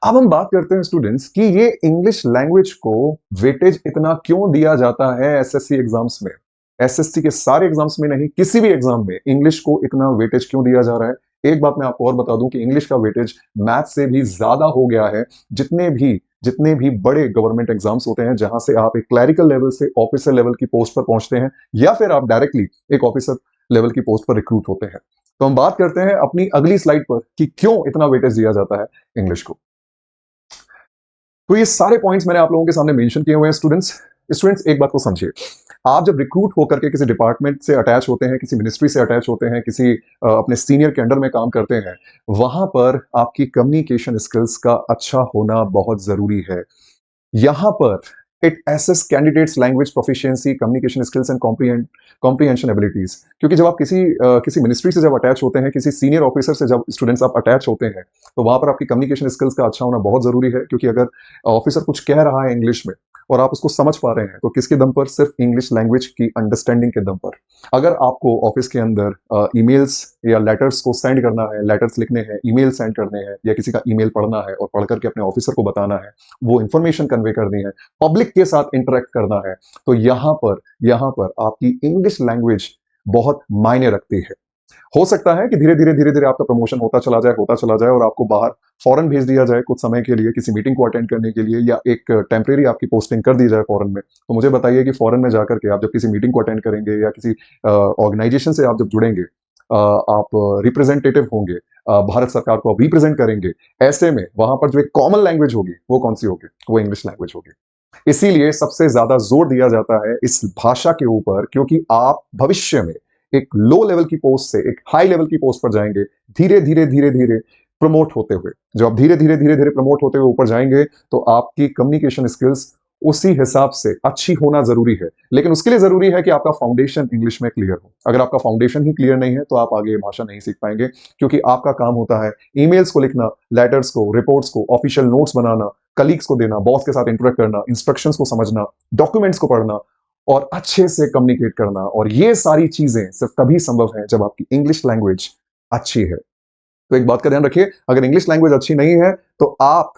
अब हम बात करते हैं स्टूडेंट्स कि ये इंग्लिश लैंग्वेज को वेटेज इतना क्यों दिया जाता है एसएससी एग्जाम्स में। एसएससी के सारे एग्जाम्स में नहीं, किसी भी एग्जाम में इंग्लिश को इतना वेटेज क्यों दिया जा रहा है। एक बात मैं आपको और बता दूं कि इंग्लिश का वेटेज मैथ से भी ज्यादा हो गया है। जितने भी बड़े गवर्नमेंट एग्जाम्स होते हैं, जहां से आप एक क्लैरिकल लेवल से ऑफिसर लेवल की पोस्ट पर पहुंचते हैं, या फिर आप डायरेक्टली एक ऑफिसर लेवल की पोस्ट पर रिक्रूट होते हैं। तो हम बात करते हैं अपनी अगली स्लाइड पर कि क्यों इतना वेटेज दिया जाता है इंग्लिश को। तो ये सारे पॉइंट्स मैंने आप लोगों के सामने मेंशन किए हुए हैं। स्टूडेंट्स एक बात को समझिए, आप जब रिक्रूट होकर के किसी डिपार्टमेंट से अटैच होते हैं, किसी मिनिस्ट्री से अटैच होते हैं, किसी अपने सीनियर के अंडर में काम करते हैं, वहां पर आपकी कम्युनिकेशन स्किल्स का अच्छा होना बहुत जरूरी है। यहां पर it assesses candidates language proficiency, communication skills and comprehension abilities. क्योंकि जब आप किसी मिनिस्ट्री से जब अटैच होते हैं, किसी सीनियर ऑफिसर से जब स्टूडेंट्स आप अटैच होते हैं, तो वहां पर आपकी कम्युनिकेशन स्किल्स का अच्छा होना बहुत जरूरी है। क्योंकि अगर ऑफिसर कुछ कह रहा है इंग्लिश में और आप उसको समझ पा रहे हैं, तो किसके दम पर? सिर्फ इंग्लिश लैंग्वेज की अंडरस्टैंडिंग के दम पर। अगर आपको ऑफिस के अंदर ईमेल्स या लेटर्स को सेंड करना है, लेटर्स लिखने हैं, ईमेल सेंड करने हैं, या किसी का ईमेल पढ़ना है और पढ़ करके अपने ऑफिसर को बताना है, वो इंफॉर्मेशन कन्वे करनी है, पब्लिक के साथ इंटरेक्ट करना है, तो यहां पर आपकी इंग्लिश लैंग्वेज बहुत मायने रखती है। हो सकता है कि धीरे धीरे आपका प्रमोशन होता चला जाए और आपको बाहर फॉरेन भेज दिया जाए कुछ समय के लिए, किसी मीटिंग को अटेंड करने के लिए, या एक टेम्परेरी आपकी पोस्टिंग कर दी जाए फॉरेन में। तो मुझे बताइए कि फॉरेन में जाकर के आप जब किसी मीटिंग को अटेंड करेंगे, या किसी ऑर्गेनाइजेशन से आप जब जुड़ेंगे, आप रिप्रेजेंटेटिव होंगे, भारत सरकार को आप रिप्रेजेंट करेंगे, ऐसे में वहां पर जो एक कॉमन लैंग्वेज होगी, वो कौन सी होगी? वो इंग्लिश लैंग्वेज होगी। इसीलिए सबसे ज्यादा जोर दिया जाता है इस भाषा के ऊपर, क्योंकि आप भविष्य में एक लो लेवल की पोस्ट से एक हाई लेवल की पोस्ट पर जाएंगे, धीरे धीरे प्रमोट होते हुए। जब आप धीरे धीरे प्रमोट होते हुए ऊपर जाएंगे, तो आपकी कम्युनिकेशन स्किल्स उसी हिसाब से अच्छी होना जरूरी है। लेकिन उसके लिए जरूरी है कि आपका फाउंडेशन इंग्लिश में क्लियर हो। अगर आपका फाउंडेशन ही क्लियर नहीं है, तो आप आगे ये भाषा नहीं सीख पाएंगे। क्योंकि आपका काम होता है ईमेल्स को लिखना, लेटर्स को, रिपोर्ट्स को, ऑफिशियल नोट्स बनाना, कलीग्स को देना, बॉस के साथ इंटरेक्ट करना, इंस्ट्रक्शंस को समझना, डॉक्यूमेंट्स को पढ़ना, और अच्छे से कम्युनिकेट करना। और ये सारी चीजें सिर्फ तभी संभव है जब आपकी इंग्लिश लैंग्वेज अच्छी है। तो एक बात का ध्यान रखिए, अगर इंग्लिश लैंग्वेज अच्छी नहीं है, तो आप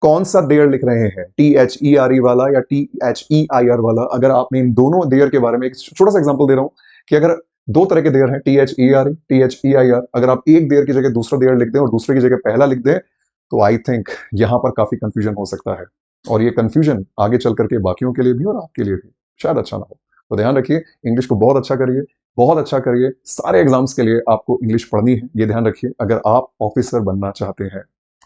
कौन सा देयर लिख रहे हैं, THERE वाला या THEIR वाला? अगर आपने इन दोनों देयर के बारे में एक छोटा सा एग्जांपल दे रहा हूं कि अगर दो तरह के देयर हैं, THERE, THEIR, अगर आप एक देयर की जगह दूसरा देयर लिख दें और दूसरे की जगह पहला लिख दें, तो आई थिंक यहां पर काफी कंफ्यूजन हो सकता है। और ये कंफ्यूजन आगे चल करके बाकियों के लिए भी और आपके लिए भी शायद अच्छा ना हो। तो ध्यान रखिए, इंग्लिश को बहुत अच्छा करिए, बहुत अच्छा करिए। सारे एग्जाम्स के लिए आपको इंग्लिश पढ़नी है, ये ध्यान रखिए, अगर आप ऑफिसर बनना चाहते हैं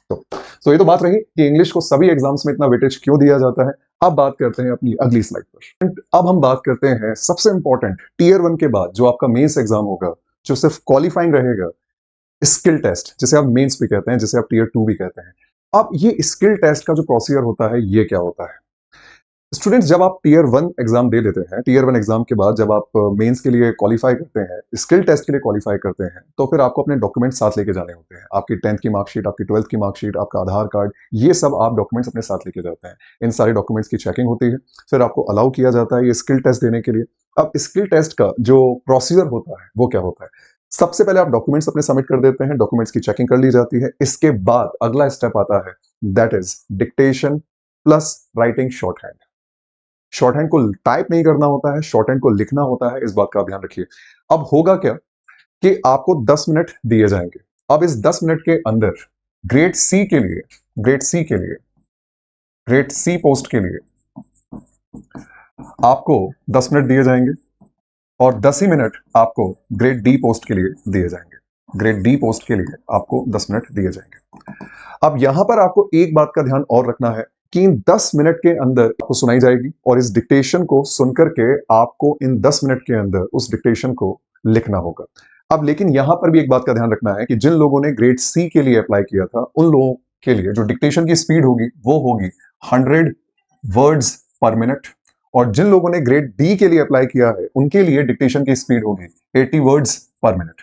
तो। ये तो बात रही कि इंग्लिश को सभी एग्जाम्स में इतना वेटेज क्यों दिया जाता है। अब बात करते हैं अपनी अगली स्लाइड पर। अब हम बात करते हैं सबसे इंपॉर्टेंट, टीयर 1 के बाद जो आपका मेंस एग्जाम होगा, जो सिर्फ क्वालिफाइंग रहेगा, स्किल टेस्ट, जिसे आप मेंस भी कहते हैं, जिसे आप टीयर 2 भी कहते हैं। अब ये स्किल टेस्ट का जो प्रोसीजर होता है, ये क्या होता है? स्टूडेंट्स जब आप टीयर 1 एग्जाम दे देते हैं, टीयर 1 एग्जाम के बाद जब आप मेंस के लिए क्वालिफाई करते हैं, स्किल टेस्ट के लिए क्वालिफाई करते हैं, तो फिर आपको अपने डॉक्यूमेंट साथ लेके जाने होते हैं। आपकी 10th की मार्कशीट, आपकी 12th की मार्कशीट, आपका आधार कार्ड, ये सब आप डॉक्यूमेंट्स अपने साथ लेके जाते हैं। इन सारे डॉक्यूमेंट्स की चेकिंग होती है, फिर आपको अलाउ किया जाता है ये स्किल टेस्ट देने के लिए। अब स्किल टेस्ट का जो प्रोसीजर होता है, वो क्या होता है? सबसे पहले आप डॉक्यूमेंट्स अपने सबमिट कर देते हैं, डॉक्यूमेंट्स की चेकिंग कर ली जाती है। इसके बाद अगला स्टेप आता है, that is dictation plus writing short hand. Short hand को टाइप नहीं करना होता है, शॉर्ट हैंड को लिखना होता है, इस बात का ध्यान रखिए। अब होगा क्या कि आपको 10 मिनट दिए जाएंगे। अब इस 10 मिनट के अंदर ग्रेड सी के लिए ग्रेड सी के लिए ग्रेड सी पोस्ट के लिए आपको 10 मिनट दिए जाएंगे और 10 ही मिनट आपको ग्रेड डी पोस्ट के लिए दिए जाएंगे। ग्रेड डी पोस्ट के लिए आपको 10 मिनट दिए जाएंगे। अब यहां पर आपको एक बात का ध्यान और रखना है कि इन 10 मिनट के अंदर आपको सुनाई जाएगी और इस डिक्टेशन को सुनकर के आपको इन 10 मिनट के अंदर उस डिक्टेशन को लिखना होगा। अब लेकिन यहां पर भी एक बात का ध्यान रखना है कि जिन लोगों ने ग्रेड सी के लिए अप्लाई किया था, उन लोगों के लिए जो डिक्टेशन की स्पीड होगी वो होगी 100 वर्ड्स पर मिनट, और जिन लोगों ने ग्रेड डी के लिए अप्लाई किया है उनके लिए डिक्टेशन की स्पीड होगी 80 वर्ड्स पर मिनट।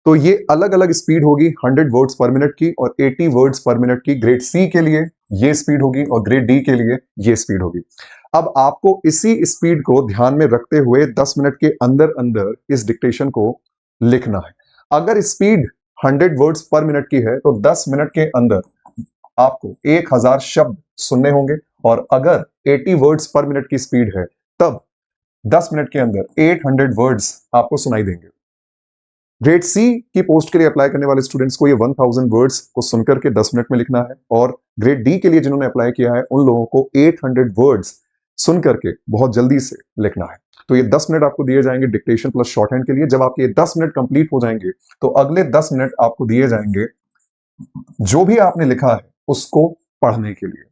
तो ये अलग अलग स्पीड होगी 100 वर्ड्स पर मिनट की और 80 वर्ड्स पर मिनट की। ग्रेड सी के लिए ये स्पीड होगी और ग्रेड डी के लिए ये स्पीड होगी। अब आपको इसी स्पीड को ध्यान में रखते हुए 10 मिनट के अंदर अंदर इस डिक्टेशन को लिखना है। अगर स्पीड 100 वर्ड्स पर मिनट की है तो 10 मिनट के अंदर आपको 1000 शब्द सुनने होंगे, और अगर 80 वर्ड्स पर मिनट की स्पीड है तब 10 मिनट के अंदर 800 वर्ड्स आपको सुनाई देंगे। ग्रेड सी की पोस्ट के लिए अप्लाई करने वाले स्टूडेंट्स को ये 1000 वर्ड्स को सुनकर के 10 मिनट में लिखना है, और ग्रेड डी के लिए जिन्होंने अप्लाई किया है उन लोगों को 800 वर्ड्स सुनकर के बहुत जल्दी से लिखना है। तो ये 10 मिनट आपको दिए जाएंगे डिक्टेशन प्लस शॉर्ट हैंड के लिए। जब आपके 10 मिनट कंप्लीट हो जाएंगे तो अगले 10 मिनट आपको दिए जाएंगे जो भी आपने लिखा है उसको पढ़ने के लिए,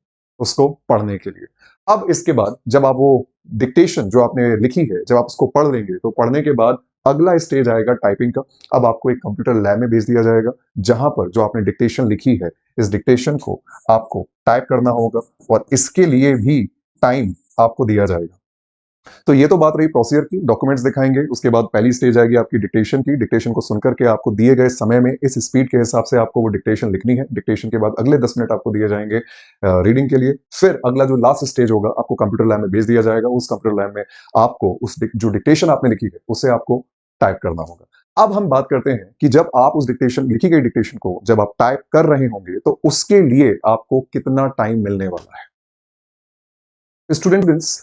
उसको पढ़ने के लिए। अब इसके बाद जब आप वो डिक्टेशन जो आपने लिखी है जब आप उसको पढ़ लेंगे तो पढ़ने के बाद अगला स्टेज आएगा टाइपिंग का। अब आपको एक कंप्यूटर लैब में भेज दिया जाएगा जहां पर जो आपने डिक्टेशन लिखी है इस डिक्टेशन को आपको टाइप करना होगा, और इसके लिए भी टाइम आपको दिया जाएगा। तो ये तो बात रही प्रोसीजर की, डॉक्यूमेंट्स दिखाएंगे। उसके बाद पहली स्टेज आएगी आपकी डिक्टेशन की। डिक्टेशन को सुनकर के आपको दिए गए समय में इस स्पीड के हिसाब से आपको वो डिक्टेशन लिखनी है। डिक्टेशन के बाद अगले 10 मिनट आपको दिए जाएंगे रीडिंग के लिए। फिर अगला जो लास्ट स्टेज होगा आपको कंप्यूटर लैब में भेज दिया जाएगा। उस कंप्यूटर लैब में आपको उस जो डिक्टेशन आपने लिखी है उसे आपको टाइप करना होगा। अब हम बात करते हैं कि जब आप उस डिक्टेशन लिखी गई डिक्टेशन को जब आप टाइप कर रहे होंगे तो उसके लिए आपको कितना टाइम मिलने वाला है। स्टूडेंट्स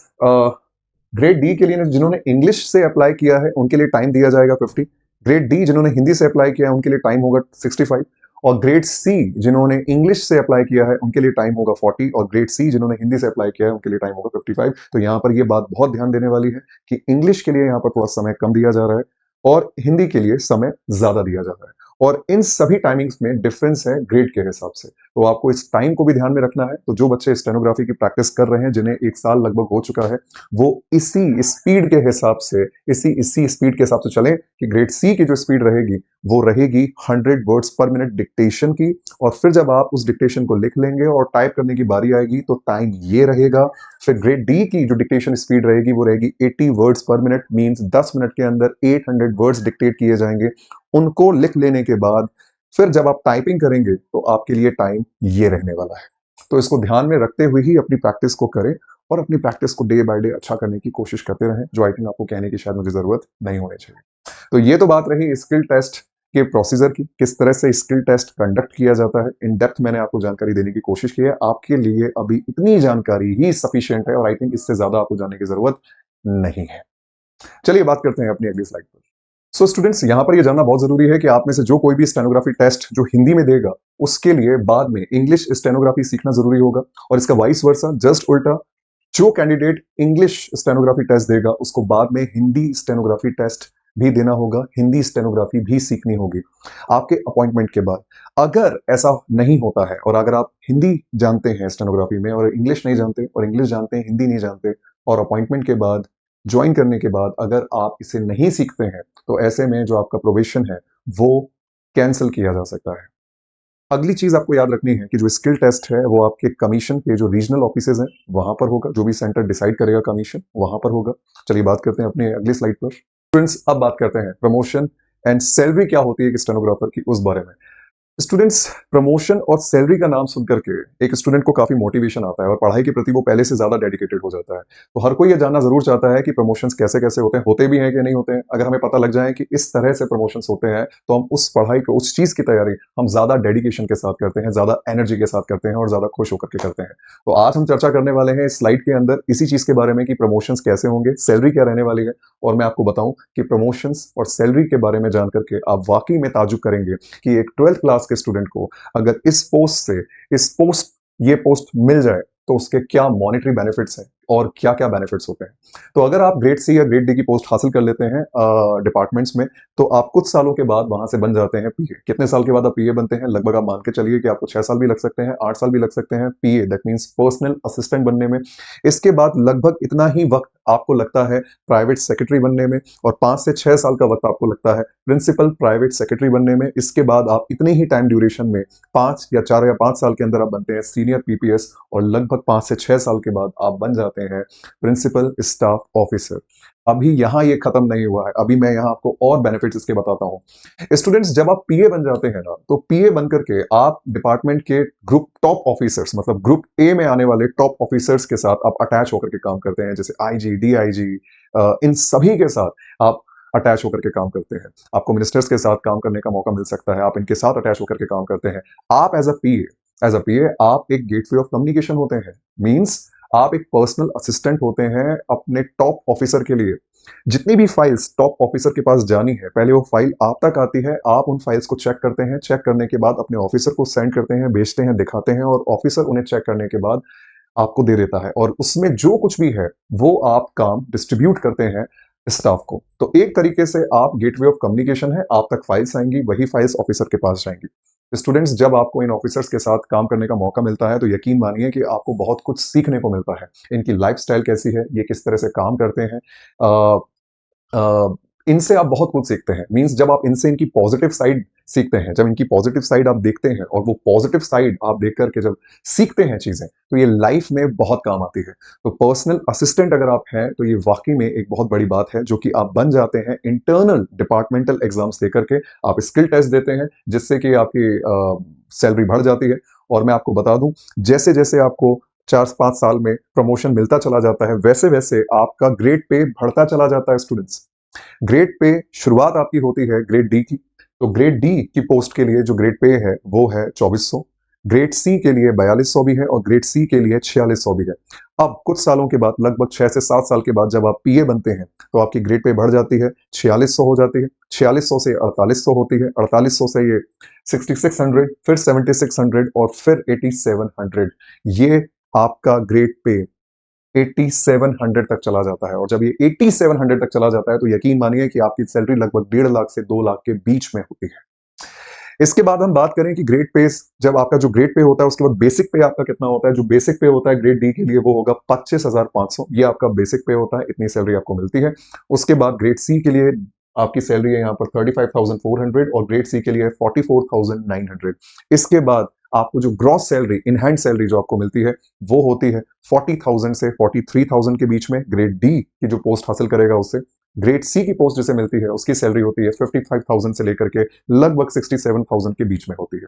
ग्रेड डी के लिए जिन्होंने इंग्लिश से अप्लाई किया है उनके लिए टाइम दिया जाएगा 50। ग्रेड डी जिन्होंने हिंदी से अप्लाई किया है उनके लिए टाइम होगा 65, और ग्रेड सी जिन्होंने इंग्लिश से अप्लाई किया है उनके लिए टाइम होगा 40, और ग्रेड सी जिन्होंने हिंदी से अप्लाई किया है उनके लिए टाइम होगा 55। तो यहाँ पर ये बात बहुत ध्यान देने वाली है कि इंग्लिश के लिए यहाँ पर थोड़ा समय कम दिया जा रहा है और हिंदी के लिए समय ज्यादा दिया जा रहा है, और इन सभी टाइमिंग्स में डिफरेंस है ग्रेड के हिसाब से। तो आपको इस टाइम को भी ध्यान में रखना है। तो जो बच्चे स्टेनोग्राफी की प्रैक्टिस कर रहे हैं जिन्हें 1 साल लगभग हो चुका है वो इसी स्पीड के हिसाब से इसी स्पीड के हिसाब से चलें कि ग्रेड सी की जो स्पीड रहेगी वो रहेगी 100 वर्ड्स पर मिनट डिक्टेशन की, और फिर जब आप उस डिक्टेशन को लिख लेंगे और टाइप करने की बारी आएगी तो टाइम ये रहेगा। फिर ग्रेड डी की जो डिक्टेशन स्पीड रहेगी वो रहेगी 80 वर्ड्स पर मिनट, मींस 10 मिनट के अंदर 800 वर्ड्स डिक्टेट किए जाएंगे। उनको लिख लेने के बाद फिर जब आप टाइपिंग करेंगे तो आपके लिए टाइम ये रहने वाला है। तो इसको ध्यान में रखते हुए ही अपनी प्रैक्टिस को करें और अपनी प्रैक्टिस को डे बाय डे अच्छा करने की कोशिश करते रहें, जो आई थिंक आपको कहने की शायद मुझे जरूरत नहीं होनी चाहिए। तो ये तो बात रही स्किल टेस्ट के प्रोसीजर की, किस तरह से स्किल टेस्ट कंडक्ट किया जाता है। इन डेप्थ मैंने आपको जानकारी देने की कोशिश की है। आपके लिए अभी इतनी जानकारी ही सफिशिएंट है और आई थिंक इससे ज्यादा आपको जानने की जरूरत नहीं है। चलिए बात करते हैं अपनी अगली स्लाइड पर। सो स्टूडेंट्स यहाँ पर ये जानना बहुत जरूरी है कि आप में से जो कोई भी स्टेनोग्राफी टेस्ट जो हिंदी में देगा उसके लिए बाद में इंग्लिश स्टेनोग्राफी सीखना जरूरी होगा, और इसका वाइस वर्सा जस्ट उल्टा। जो कैंडिडेट इंग्लिश स्टेनोग्राफी टेस्ट देगा उसको बाद में हिंदी स्टेनोग्राफी टेस्ट भी देना होगा, हिंदी स्टेनोग्राफी भी सीखनी होगी आपके अपॉइंटमेंट के बाद। अगर ऐसा नहीं होता है और अगर आप हिंदी जानते हैं स्टेनोग्राफी में और इंग्लिश नहीं जानते, और इंग्लिश जानते हैं हिंदी नहीं जानते, और अपॉइंटमेंट के बाद ज्वाइन करने के बाद अगर आप इसे नहीं सीखते हैं तो ऐसे में जो आपका प्रोबेशन है वो कैंसिल किया जा सकता है। अगली चीज आपको याद रखनी है कि जो स्किल टेस्ट है वो आपके कमीशन के जो रीजनल ऑफिसेज हैं वहां पर होगा, जो भी सेंटर डिसाइड करेगा कमीशन वहां पर होगा। चलिए बात करते हैं अपने अगली स्लाइड पर। स्टूडेंट्स अब बात करते हैं प्रमोशन एंड सैलरी क्या होती है एक स्टेनोग्राफर की, उस बारे में। स्टूडेंट्स, प्रमोशन और सैलरी का नाम सुनकर के एक स्टूडेंट को काफी मोटिवेशन आता है और पढ़ाई के प्रति वो पहले से ज्यादा डेडिकेटेड हो जाता है। तो हर कोई ये जानना जरूर चाहता है कि प्रमोशंस कैसे कैसे होते भी हैं कि नहीं होते हैं। अगर हमें पता लग जाए कि इस तरह से प्रमोशंस होते हैं तो हम उस पढ़ाई को, उस चीज की तैयारी हम ज्यादा डेडिकेशन के साथ करते हैं, ज्यादा एनर्जी के साथ करते हैं और ज्यादा खुश होकर के करते हैं। तो आज हम चर्चा करने वाले हैं इस स्लाइड के अंदर इसी चीज के बारे में कि प्रमोशंस कैसे होंगे, सैलरी क्या रहने वाली है। और मैं आपको बताऊं कि प्रमोशंस और सैलरी के बारे में जान करके आप वाकई में ताजुब करेंगे कि एक 12th क्लास के स्टूडेंट को अगर ये पोस्ट मिल जाए तो उसके क्या मॉनेटरी बेनिफिट्स हैं और क्या क्या बेनिफिट्स होते हैं। तो अगर आप ग्रेड सी या ग्रेड डी की पोस्ट हासिल कर लेते हैं डिपार्टमेंट्स में, तो आप कुछ सालों के बाद वहां से बन जाते हैं पीए। कितने साल के बाद आप पीए बनते हैं? लगभग आप मान के चलिए कि आपको 6 साल भी लग सकते हैं, 8 साल भी लग सकते हैं पीए, दैट मीन्स पर्सनल असिस्टेंट बनने में। इसके बाद लगभग इतना ही वक्त आपको लगता है प्राइवेट सेक्रेटरी बनने में, और 5 से 6 साल का वक्त आपको लगता है प्रिंसिपल प्राइवेट सेक्रेटरी बनने में। इसके बाद आप इतने ही टाइम ड्यूरेशन में 5 या 4 या 5 साल के अंदर आप बनते हैं सीनियर पीपीएस, और लगभग 5 से 6 साल के बाद आप बन जाते हैं प्रिंसिपल स्टाफ ऑफिसर। अभी यहां ये खत्म नहीं हुआ है, अभी मैं यहां आपको और बेनिफिट्स इसके बताता हूं। स्टूडेंट्स, जब आप पीए बन जाते हैं ना, तो पीए बन करके आप डिपार्टमेंट के ग्रुप टॉप ऑफिसर्स, मतलब ग्रुप ए में आने वाले टॉप ऑफिसर्स के साथ आप अटैच होकर के काम करते हैं, जैसे आईजी, डीआईजी, इन सभी के साथ आप अटैच होकर के काम करते हैं। आपको मिनिस्टर्स के साथ काम करने का मौका मिल सकता है, आप इनके साथ अटैच होकर के काम करते हैं। आप एज अ पीए आप एक गेटवे ऑफ कम्युनिकेशन होते हैं। मींस आप एक पर्सनल असिस्टेंट होते हैं अपने टॉप ऑफिसर के लिए। जितनी भी फाइल्स टॉप ऑफिसर के पास जानी है, पहले वो फाइल आप तक आती है, आप उन फाइल्स को चेक करते हैं, चेक करने के बाद अपने ऑफिसर को सेंड करते हैं, भेजते हैं, दिखाते हैं, और ऑफिसर उन्हें चेक करने के बाद आपको दे देता है, और उसमें जो कुछ भी है वो आप काम डिस्ट्रीब्यूट करते हैं स्टाफ को। तो एक तरीके से आप गेटवे ऑफ कम्युनिकेशन है, आप तक फाइल्स आएंगी, वही फाइल्स ऑफिसर के पास जाएंगी। स्टूडेंट्स, जब आपको इन ऑफिसर्स के साथ काम करने का मौका मिलता है तो यकीन मानिए कि आपको बहुत कुछ सीखने को मिलता है। इनकी लाइफस्टाइल कैसी है, ये किस तरह से काम करते हैं, अ, इनसे आप बहुत कुछ सीखते हैं। मींस जब आप इनसे इनकी पॉजिटिव साइड सीखते हैं, जब इनकी पॉजिटिव साइड आप देखते हैं और वो पॉजिटिव साइड आप देख करके जब सीखते हैं चीजें, तो ये लाइफ में बहुत काम आती है। तो पर्सनल असिस्टेंट अगर आप हैं तो ये वाकई में एक बहुत बड़ी बात है, जो कि आप बन जाते हैं इंटरनल डिपार्टमेंटल एग्जाम्स देकर के। आप स्किल टेस्ट देते हैं जिससे कि आपकी सैलरी बढ़ जाती है। और मैं आपको बता दूं, जैसे जैसे आपको 4-5 साल में प्रमोशन मिलता चला जाता है, वैसे वैसे आपका ग्रेड पे बढ़ता चला जाता है। स्टूडेंट्स, ग्रेड पे शुरुआत आपकी होती है ग्रेड डी की। तो ग्रेड डी की पोस्ट के लिए जो ग्रेड पे है वो है 2400। ग्रेड सी के लिए 4200 भी है, और ग्रेड सी के लिए 4600 भी है। अब कुछ सालों के बाद, लगभग 6 से 7 साल के बाद, जब आप पीए बनते हैं तो आपकी ग्रेड पे बढ़ जाती है, 4600 हो जाती है, 4600 से 4800 होती है, 4800 से ये 6600, फिर 7600 और फिर 8700। ये आपका ग्रेड पे 8700 तक चला जाता है। और जब ये 8700 तक चला जाता है तो यकीन मानिए कि आपकी सैलरी लगभग 1.5 लाख से 2 लाख के बीच में होती है। इसके बाद हम बात करें कि ग्रेड पे, जब आपका जो ग्रेड पे होता है उसके बाद बेसिक पे आपका कितना होता है। जो बेसिक पे होता है ग्रेड डी के लिए वो होगा 25,500। ये आपका बेसिक पे होता है, इतनी सैलरी आपको मिलती है। उसके बाद ग्रेड सी के लिए आपकी सैलरी है यहाँ पर 35,400, और ग्रेड सी के लिए 44,900। इसके बाद आपको जो gross salary, in hand salary जो आपको मिलती है वो होती है 40,000 से 43,000 के बीच में। ग्रेड डी की जो पोस्ट हासिल करेगा उससे, ग्रेड सी की पोस्ट जिसे मिलती है उसकी सैलरी होती है 55,000 से लेकर के लगभग 67,000 के बीच में होती है।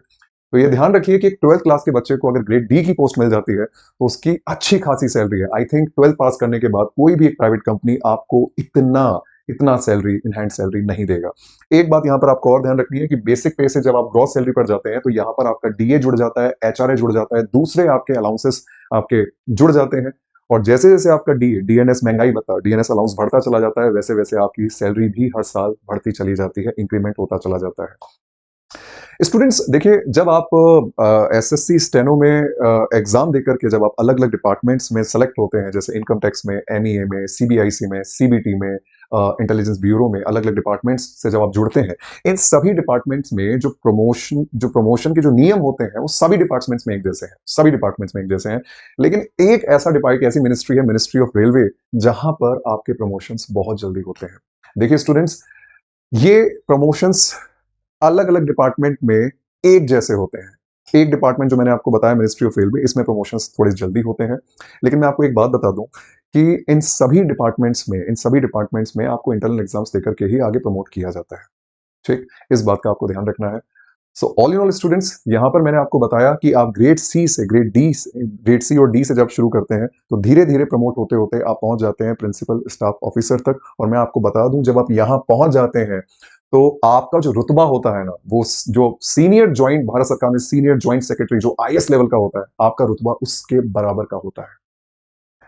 तो ये ध्यान रखिए कि एक 12th क्लास के बच्चे को अगर ग्रेड डी की पोस्ट मिल जाती है तो उसकी अच्छी खासी सैलरी है। आई थिंक 12th पास करने के बाद कोई भी एक प्राइवेट कंपनी आपको इतना इतना सैलरी, इन हैंड सैलरी नहीं देगा। एक बात यहां पर आपको और ध्यान रखनी है कि बेसिक पे से जब आप ग्रॉस सैलरी पर जाते हैं तो यहां पर आपका डीए जुड़ जाता है, एचआरए जुड़ जाता है, दूसरे आपके अलाउंसेस आपके जुड़ जाते हैं। और जैसे जैसे आपका डीएनएस महंगाई बता डीएनएस अलाउंस बढ़ता चला जाता है, वैसे वैसे आपकी सैलरी भी हर साल बढ़ती चली जाती है, इंक्रीमेंट होता चला जाता है। स्टूडेंट्स देखिए, जब आप एसएससी स्टेनो में एग्जाम देकर के जब आप अलग अलग डिपार्टमेंट्स में सेलेक्ट होते हैं, जैसे इनकम टैक्स में, एमईए में, सीबीआईसी में, सीबीटी में, इंटेलिजेंस ब्यूरो में, अलग अलग डिपार्टमेंट्स से जब आप जुड़ते हैं, इन सभी डिपार्टमेंट्स में जो प्रमोशन के जो नियम होते हैं वो सभी डिपार्टमेंट्स में एक जैसे हैं, सभी डिपार्टमेंट्स में एक जैसे हैं। लेकिन एक ऐसा डिपार्ट ऐसी मिनिस्ट्री है, मिनिस्ट्री ऑफ रेलवे, जहां पर आपके प्रमोशंस बहुत जल्दी होते हैं। देखिए स्टूडेंट्स, ये प्रमोशंस अलग अलग डिपार्टमेंट में एक जैसे होते हैं, एक डिपार्टमेंट जो मैंने आपको बताया मिनिस्ट्री ऑफ रेलवे, इसमें प्रमोशंस थोड़े जल्दी होते हैं। लेकिन मैं आपको एक बात बता दूं कि इन सभी डिपार्टमेंट्स में आपको इंटरनल एग्जाम्स देकर के ही आगे प्रमोट किया जाता है। ठीक, इस बात का आपको ध्यान रखना है। So all in all students, यहाँ पर मैंने आपको बताया कि आप ग्रेड सी और डी से जब शुरू करते हैं तो धीरे धीरे प्रमोट होते होते आप पहुंच जाते हैं प्रिंसिपल स्टाफ ऑफिसर तक। और मैं आपको बता दूं, जब आप यहाँ पहुंच जाते हैं तो आपका जो रुतबा होता है ना, वो जो सीनियर ज्वाइंट भारत सरकार में सीनियर ज्वाइंट सेक्रेटरी जो आईएएस लेवल का होता है, आपका रुतबा उसके बराबर का होता है।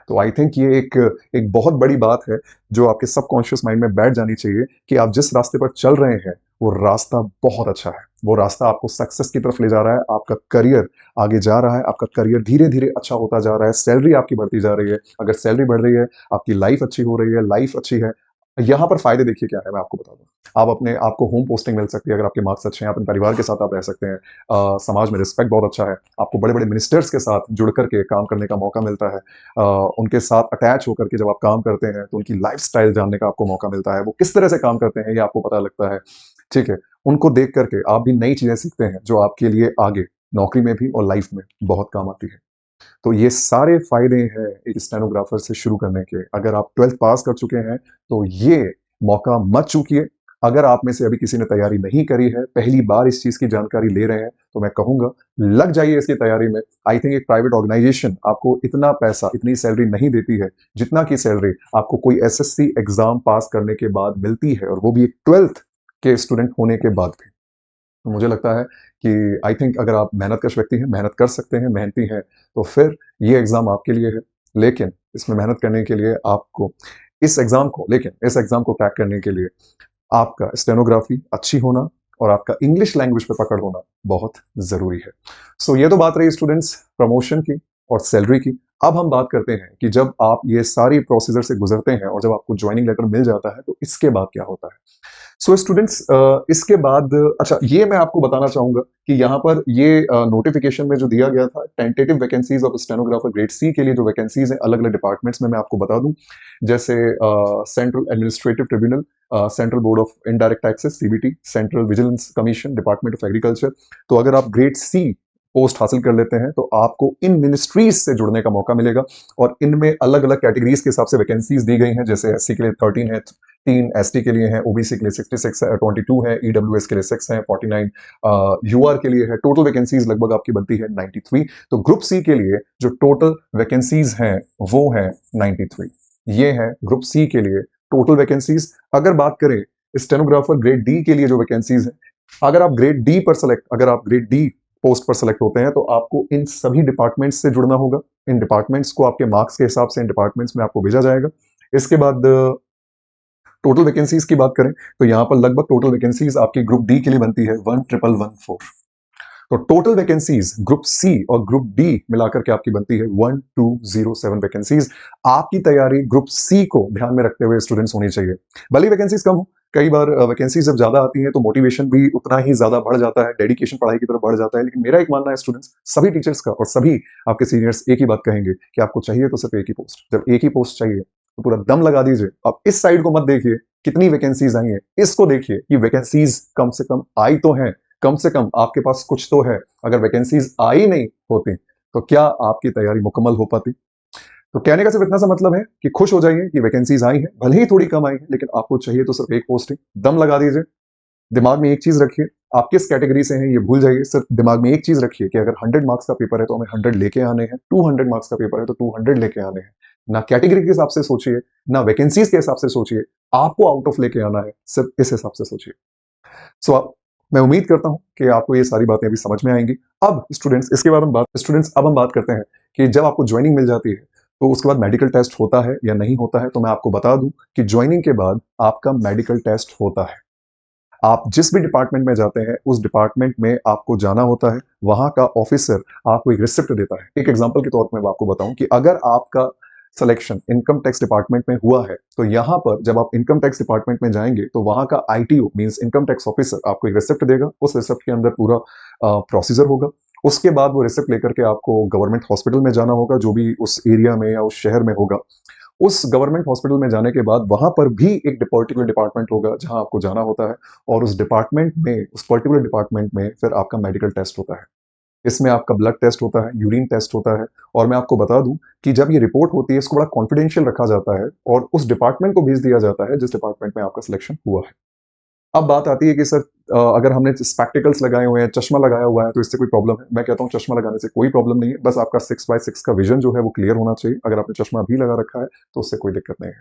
तो आई थिंक ये एक एक बहुत बड़ी बात है जो आपके सबकॉन्शियस माइंड में बैठ जानी चाहिए कि आप जिस रास्ते पर चल रहे हैं वो रास्ता बहुत अच्छा है। वो रास्ता आपको सक्सेस की तरफ ले जा रहा है, आपका करियर आगे जा रहा है, आपका करियर धीरे धीरे अच्छा होता जा रहा है, सैलरी आपकी बढ़ती जा रही है। अगर सैलरी बढ़ रही है, आपकी लाइफ अच्छी हो रही है, लाइफ अच्छी है। यहाँ पर फायदे देखिए क्या है, मैं आपको बता दूं। आपको होम पोस्टिंग मिल सकती है अगर आपके मार्क्स अच्छे हैं, आप अपने परिवार के साथ आप रह सकते हैं। समाज में रिस्पेक्ट बहुत अच्छा है, आपको बड़े बड़े मिनिस्टर्स के साथ जुड़ करके काम करने का मौका मिलता है। उनके साथ अटैच होकर के जब आप काम करते हैं तो उनकी लाइफस्टाइल जानने का आपको मौका मिलता है, वो किस तरह से काम करते हैं ये आपको पता लगता है। ठीक है, उनको देख करके आप भी नई चीजें सीखते हैं जो आपके लिए आगे नौकरी में भी और लाइफ में बहुत काम आती है। तो ये सारे फायदे हैं एक स्टेनोग्राफर से शुरू करने के। अगर आप 12th पास कर चुके हैं तो ये मौका मत चूकिए। अगर आप में से अभी किसी ने तैयारी नहीं करी है, पहली बार इस चीज की जानकारी ले रहे हैं, तो मैं कहूंगा लग जाइए इसकी तैयारी में। आई थिंक एक प्राइवेट ऑर्गेनाइजेशन आपको इतना पैसा, इतनी सैलरी नहीं देती है जितना की सैलरी आपको कोई एसएससी एग्जाम पास करने के बाद मिलती है, और वो भी एक 12th के स्टूडेंट होने के बाद भी। तो मुझे लगता है कि आई थिंक अगर आप मेहनतकश व्यक्ति हैं, मेहनत कर सकते हैं, मेहनती हैं, तो फिर ये एग्ज़ाम आपके लिए है। लेकिन इसमें मेहनत करने के लिए आपको इस एग्ज़ाम को क्रैक करने के लिए आपका स्टेनोग्राफी अच्छी होना और आपका इंग्लिश लैंग्वेज पे पकड़ होना बहुत ज़रूरी है। सो ये तो बात रही स्टूडेंट्स प्रमोशन की और सैलरी की। अब हम बात करते हैं कि जब आप ये सारी प्रोसीजर से गुजरते हैं और जब आपको ज्वाइनिंग लेटर मिल जाता है तो इसके बाद क्या होता है। सो स्टूडेंट्स, इसके बाद अच्छा ये मैं आपको बताना चाहूंगा कि यहाँ पर ये नोटिफिकेशन में जो दिया गया था tentative vacancies of stenographer grade C के लिए जो वैकेंसीज हैं अलग अलग डिपार्टमेंट्स में, मैं आपको बता दूं। जैसे central administrative tribunal, central board of indirect taxes CBT, central vigilance commission, department of agriculture. तो अगर आप ग्रेड सी पोस्ट हासिल कर लेते हैं तो आपको इन मिनिस्ट्रीज से जुड़ने का मौका मिलेगा। और इनमें अलग अलग कैटेगरीज के हिसाब से वैकेंसीज दी गई हैं। जैसे एससी के लिए 13 है, 3 एसटी के लिए हैं, ओबीसी के लिए 66 है, 22 है, ईडब्ल्यूएस के लिए 6 है, 49 यूआर के लिए है। टोटल वैकेंसीज लगभग आपकी बनती है 93। तो ग्रुप सी के लिए जो टोटल वैकेंसीज हैं वो है 93। ये है ग्रुप सी के लिए टोटल वैकेंसीज। अगर बात करें स्टेनोग्राफर ग्रेड डी के लिए जो वैकेंसीज है, अगर आप ग्रेड डी पोस्ट पर सेलेक्ट होते हैं तो आपको इन सभी डिपार्टमेंट्स से जुड़ना होगा। इन डिपार्टमेंट्स को आपके मार्क्स के हिसाब से इन डिपार्टमेंट्स में आपको भेजा जाएगा। इसके बाद टोटल वैकेंसीज की बात करें तो यहाँ पर लगभग टोटल वैकेंसीज आपकी ग्रुप डी के लिए बनती है 11,114। तो टोटल वैकेंसीज ग्रुप सी और ग्रुप डी मिलाकर के आपकी बनती है 1207 वैकेंसीज। आपकी तैयारी ग्रुप सी को ध्यान में रखते हुए स्टूडेंट्स होनी चाहिए। भले वैकेंसीज कम हो, कई बार वैकेंसीज जब ज्यादा आती है तो मोटिवेशन भी उतना ही ज्यादा बढ़ जाता है, डेडिकेशन पढ़ाई की तरफ बढ़ जाता है। लेकिन मेरा एक मानना है स्टूडेंट्स, सभी टीचर्स का और सभी आपके सीनियर्स एक ही बात कहेंगे कि आपको चाहिए तो सिर्फ एक ही पोस्ट। जब एक ही पोस्ट चाहिए तो पूरा दम लगा दीजिए। आप इस साइड को मत देखिए कितनी वैकेंसीज आई हैं, इसको देखिए कि वैकेंसीज कम से कम आई तो हैं, कम से कम आपके पास कुछ तो है। अगर वैकेंसीज आई नहीं होती तो क्या आपकी तैयारी मुकम्मल हो पाती। तो कहने का सिर्फ इतना सा मतलब है कि खुश हो जाइए कि वैकेंसीज आई हैं, भले ही थोड़ी कम आई है, लेकिन आपको चाहिए तो सिर्फ एक पोस्ट है। दम लगा दीजिए। दिमाग में एक चीज रखिए, आप किस कैटेगरी से हैं ये भूल जाइए। सिर्फ दिमाग में एक चीज रखिए कि अगर 100 मार्क्स का पेपर है तो हमें 100 लेके आने हैं, 200 मार्क्स का पेपर है तो 200 लेके आने हैं। ना कैटेगरी के हिसाब से सोचिए, ना वैकेंसीज के हिसाब से सोचिए, आपको आउट ऑफ लेके आना है, सिर्फ इस हिसाब से सोचिए। सो आप मैं उम्मीद करता हूं कि आपको ये सारी बातें अभी समझ में आएंगी। अब स्टूडेंट्स अब हम बात करते हैं कि जब आपको ज्वाइनिंग मिल जाती है तो उसके बाद मेडिकल टेस्ट होता है या नहीं होता है। तो मैं आपको बता दूं कि ज्वाइनिंग के बाद आपका मेडिकल टेस्ट होता है। आप जिस भी डिपार्टमेंट में जाते हैं उस डिपार्टमेंट में आपको जाना होता है, वहां का ऑफिसर आपको एक रिसिप्ट देता है। एक एग्जांपल के तौर पर मैं आपको बताऊं कि अगर आपका सिलेक्शन इनकम टैक्स डिपार्टमेंट में हुआ है तो यहां पर जब आप इनकम टैक्स डिपार्टमेंट में जाएंगे तो वहां का ITO means income tax officer आपको एक रिसिप्ट देगा। उस रिसिप्ट के अंदर पूरा प्रोसीजर होगा। उसके बाद वो रिसिप्ट लेकर के आपको गवर्नमेंट हॉस्पिटल में जाना होगा जो भी उस एरिया में या उस शहर में होगा। उस गवर्नमेंट हॉस्पिटल में जाने के बाद वहां पर भी एक पर्टिकुलर डिपार्टमेंट होगा जहां आपको जाना होता है, और उस पर्टिकुलर डिपार्टमेंट में फिर आपका मेडिकल टेस्ट होता है। इसमें आपका ब्लड टेस्ट होता है, यूरिन टेस्ट होता है, और मैं आपको बता दूं कि जब ये रिपोर्ट होती है इसको बड़ा कॉन्फिडेंशियल रखा जाता है और उस डिपार्टमेंट को भेज दिया जाता है जिस डिपार्टमेंट में आपका सिलेक्शन हुआ है। अब बात आती है कि सर अगर हमने स्पेक्टिकल्स लगाए हुए हैं, चश्मा लगाया हुआ है, तो इससे कोई प्रॉब्लम है? मैं कहता हूँ चश्मा लगाने से कोई प्रॉब्लम नहीं है, बस आपका 6x6 का विजन जो है वो क्लियर होना चाहिए। अगर आपने चश्मा भी लगा रखा है तो उससे कोई दिक्कत नहीं है।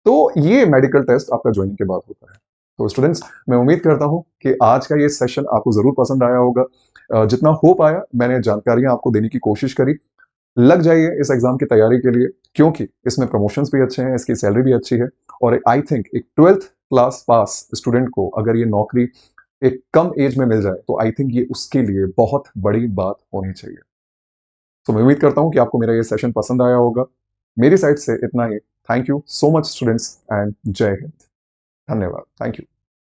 तो ये मेडिकल टेस्ट आपका ज्वाइनिंग के बाद होता है। तो स्टूडेंट्स, मैं उम्मीद करता हूँ कि आज का ये सेशन आपको ज़रूर पसंद आया होगा। जितना हो पाया मैंने जानकारियाँ आपको देने की कोशिश करी। लग जाइए इस एग्ज़ाम की तैयारी के लिए, क्योंकि इसमें प्रमोशंस भी अच्छे हैं, इसकी सैलरी भी अच्छी है, और आई थिंक एक 12th क्लास पास स्टूडेंट को अगर ये नौकरी एक कम एज में मिल जाए तो आई थिंक ये उसके लिए बहुत बड़ी बात होनी चाहिए। तो मैं उम्मीद करता हूँ कि आपको मेरा ये सेशन पसंद आया होगा। मेरी साइड से इतना ही। Thank you so much students, and जय हिंद। धन्यवाद। Thank you.